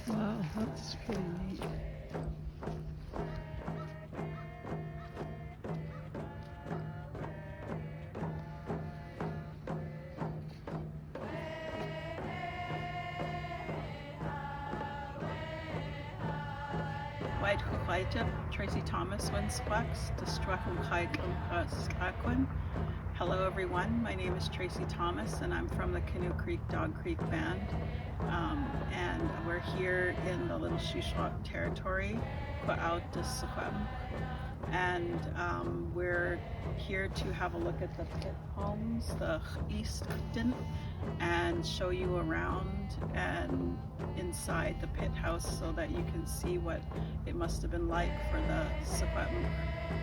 Wow, that's pretty neat. Tracy Thomas Winsquax, Secwepemctsin. Hello everyone, my name is Tracy Thomas and I'm from the Canoe Creek Dog Creek Band. And we're here in the Little Shuswap territory, out to Secwepemc. And we're here to have a look at the Pithomes, the C7istkten, and show you around and inside the pit house so that you can see what it must have been like for the Secwepemc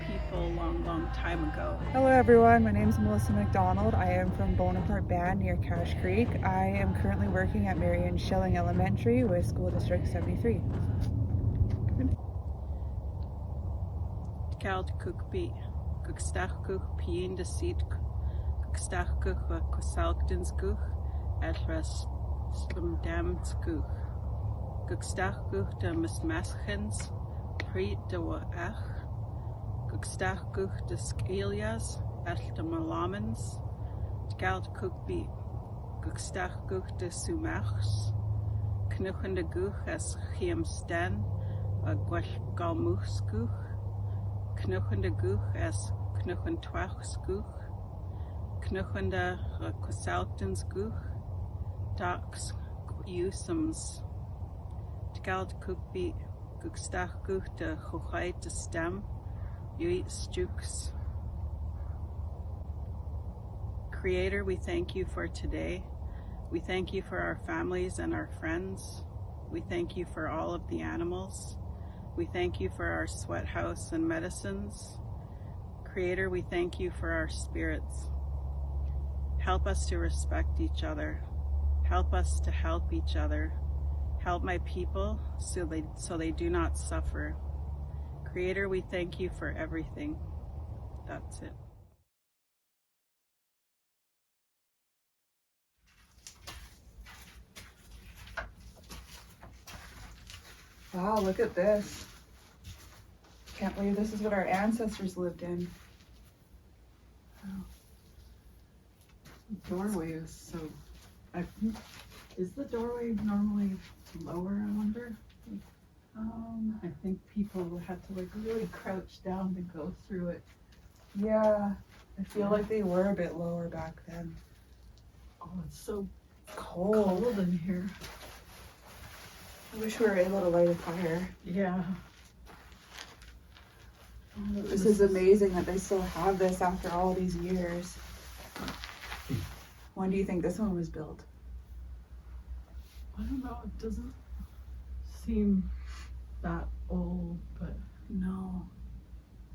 people long time ago. Hello everyone, my name is Macdonald. I am from Bonaparte Band near Cache Creek. I am currently working at Marion Schilling Elementary with School District 73. Geld Cookby, Cookstachkuch, Pien de Seat, Cookstachkuch, Cosalktinskuch, Etras Slumdamskuch, Cookstachkuch de Mismaschens, Priet de Waach, Cookstachkuch de Skelias, Et de Malamens, Geld Cookby, Cookstachkuch de Sumachs, Knuchen de Guch as Chiemsten, Galmuchskuch, Knuchen de Guch as Knuchen Twachskuch, Knuchen de Cosalktenskuch, Dax Usums, Geld Cookby, Cookstachkuch de Chochait de Stem, Uit Stuks. Creator, we thank you for today. We thank you for our families and our friends. We thank you for all of the animals. We thank you for our sweat house and medicines. Creator, we thank you for our spirits. Help us to respect each other. Help us to help each other. Help my people so they do not suffer. Creator, we thank you for everything. That's it. Wow, look at this. Can't believe this is what our ancestors lived in. Wow. The doorway is so... is the doorway normally lower, I wonder? I think people had to like really crouch down to go through it. Yeah, I feel like they were a bit lower back then. Oh, it's so Cold. cold in here. I wish we were able to light a fire. Yeah. This is amazing that they still have this after all these years. When do you think this one was built? I don't know, it doesn't seem that old, but No.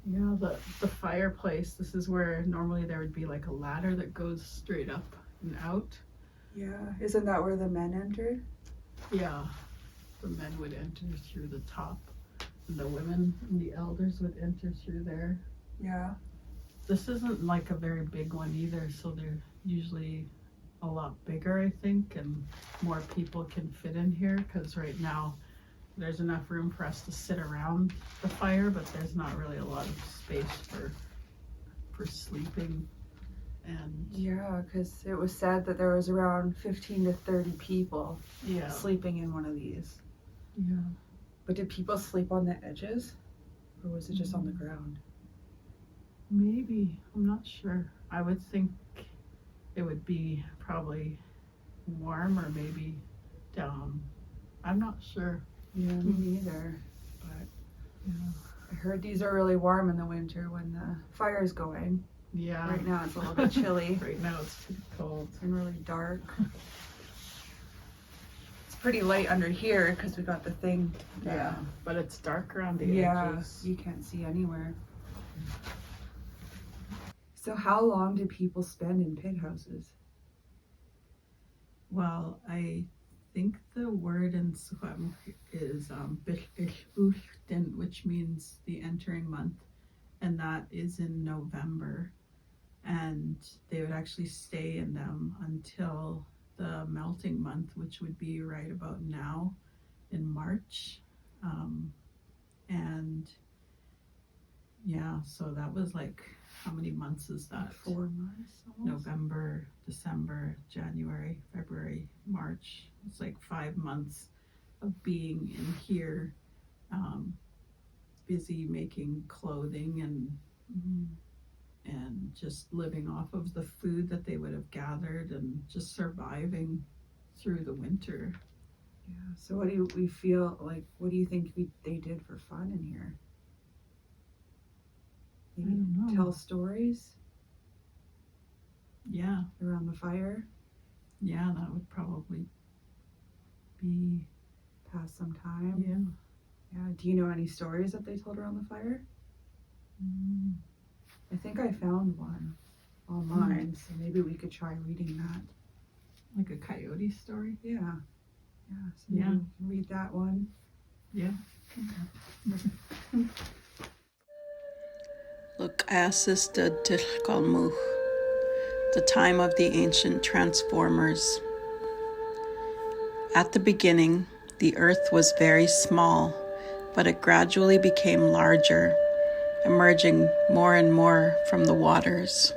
yeah, the fireplace, this is where normally there would be like a ladder that goes straight up and out. Yeah, isn't that where the men entered? Yeah, the men would enter through the top, and the women and the elders would enter through there. Yeah. This isn't like a very big one either, so they're usually a lot bigger, I think, and more people can fit in here, because right now there's enough room for us to sit around the fire, but there's not really a lot of space for sleeping. And Yeah, because it was said that there was around 15 to 30 people yeah, sleeping in one of these. yeah, But did people sleep on the edges? Or was it just on the ground? maybe, I'm not sure. I would think it would be probably warm, or maybe down. I'm not sure. Yeah, me neither. But Yeah. I heard these are really warm in the winter when the fire's going. Yeah. Right now it's a little bit chilly Right now it's pretty cold. and really dark. It's pretty light under here because we got the thing. Yeah, but it's dark around the Yeah, edges. you can't see anywhere. So how long do people spend in pit houses? Well, I think the word in Secwepemc is C7istkten, which means the entering month, and that is in November. And they would actually stay in them until the melting month, which would be right about now in March. And yeah, so that was like, how many months is that? 4 months almost. November, December, January, February, March. It's like 5 months of being in here, busy making clothing and just living off of the food that they would have gathered and just surviving through the winter. Yeah. So what do we feel like? What do you think they did for fun in here? Maybe I don't know. tell stories Yeah, around the fire, yeah, that would probably be, pass some time. yeah. Yeah. Do you know any stories that they told around the fire? I think I found one online, so maybe we could try reading that. Like a coyote story? Yeah. Yeah. So maybe Yeah. we can read that one. Yeah. Look, C7istkten, the time of the ancient transformers. At the beginning, the earth was very small, but it gradually became larger, emerging more and more from the waters.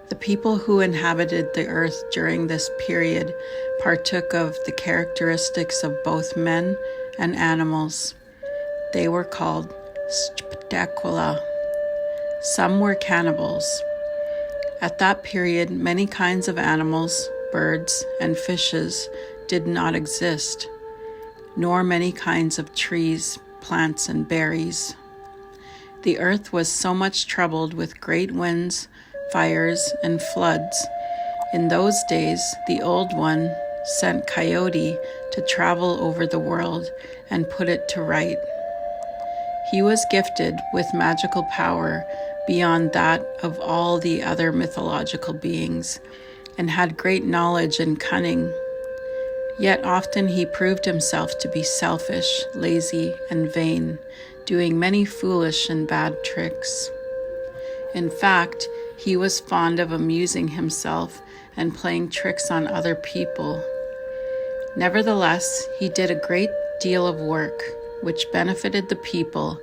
The people who inhabited the earth during this period partook of the characteristics of both men and animals. They were called Secwepemc. Some were cannibals. At that period, many kinds of animals, birds, and fishes did not exist, nor many kinds of trees, plants, and berries. The earth was so much troubled with great winds, fires, and floods. In those days, the Old One sent Coyote to travel over the world and put it to right. He was gifted with magical power beyond that of all the other mythological beings, and had great knowledge and cunning. Yet often he proved himself to be selfish, lazy, and vain, doing many foolish and bad tricks. In fact, he was fond of amusing himself and playing tricks on other people. Nevertheless, he did a great deal of work, which benefited the people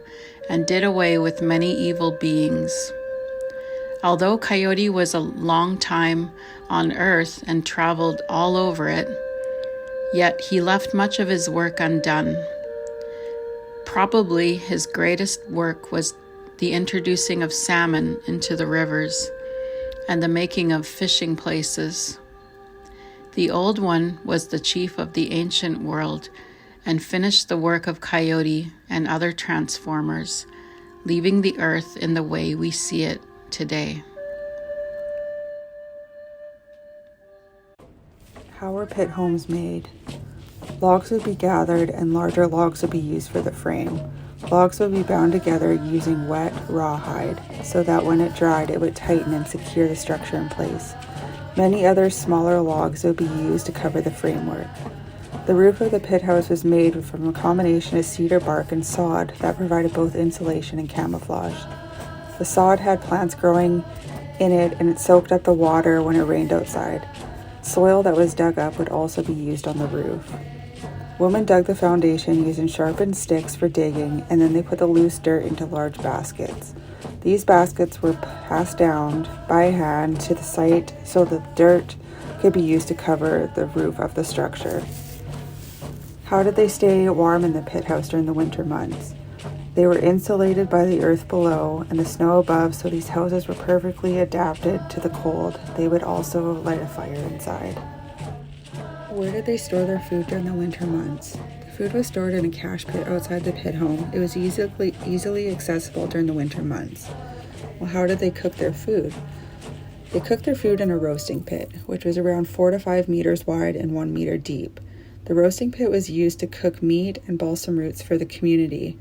and did away with many evil beings. Although Coyote was a long time on Earth and traveled all over it, yet he left much of his work undone. Probably his greatest work was the introducing of salmon into the rivers and the making of fishing places. The Old One was the chief of the ancient world and finished the work of Coyote and other transformers, leaving the earth in the way we see it today. How were pit homes made? Logs would be gathered and larger logs would be used for the frame. Logs would be bound together using wet, rawhide, so that when it dried it would tighten and secure the structure in place. Many other smaller logs would be used to cover the framework. The roof of the pit house was made from a combination of cedar bark and sod that provided both insulation and camouflage. The sod had plants growing in it and it soaked up the water when it rained outside. Soil that was dug up would also be used on the roof. Women dug the foundation using sharpened sticks for digging, and then they put the loose dirt into large baskets. These baskets were passed down by hand to the site so that the dirt could be used to cover the roof of the structure. How did they stay warm in the pit house during the winter months? They were insulated by the earth below and the snow above, so these houses were perfectly adapted to the cold. They would also light a fire inside. Where did they store their food during the winter months? The Food was stored in a cache pit outside the Pithome. It was easily accessible during the winter months. Well, how did they cook their food? They cooked their food in a roasting pit, which was around 4 to 5 meters wide and 1 meter deep. The roasting pit was used to cook meat and balsam roots for the community.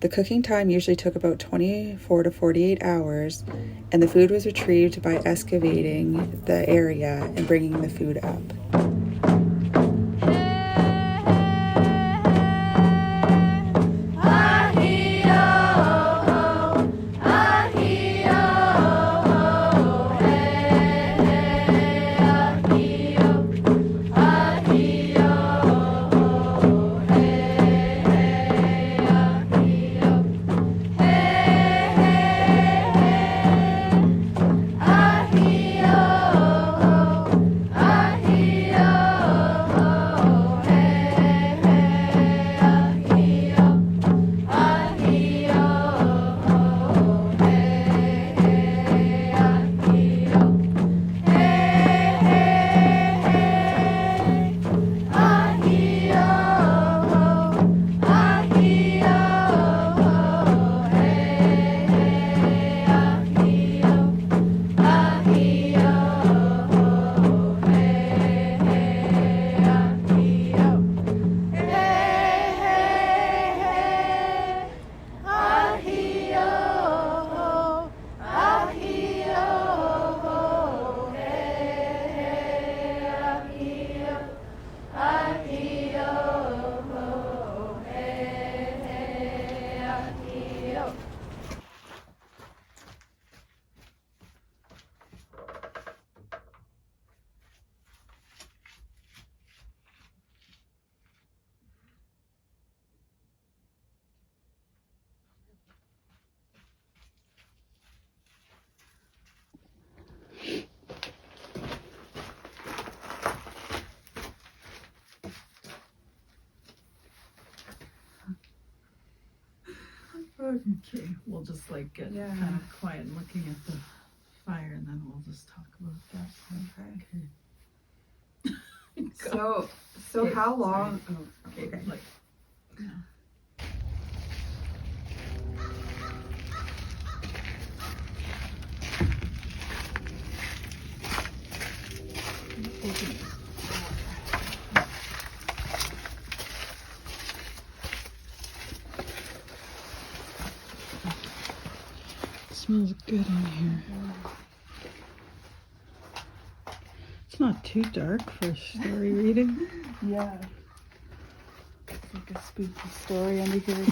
The cooking time usually took about 24 to 48 hours, and the food was retrieved by excavating the area and bringing the food up. Okay, we'll just like get kind of quiet looking at the fire and then we'll just talk about that. Okay. So Okay, how long? Okay, like, yeah. Smells good in here. It's not too dark for story reading. Yeah. It's like a spooky story under here.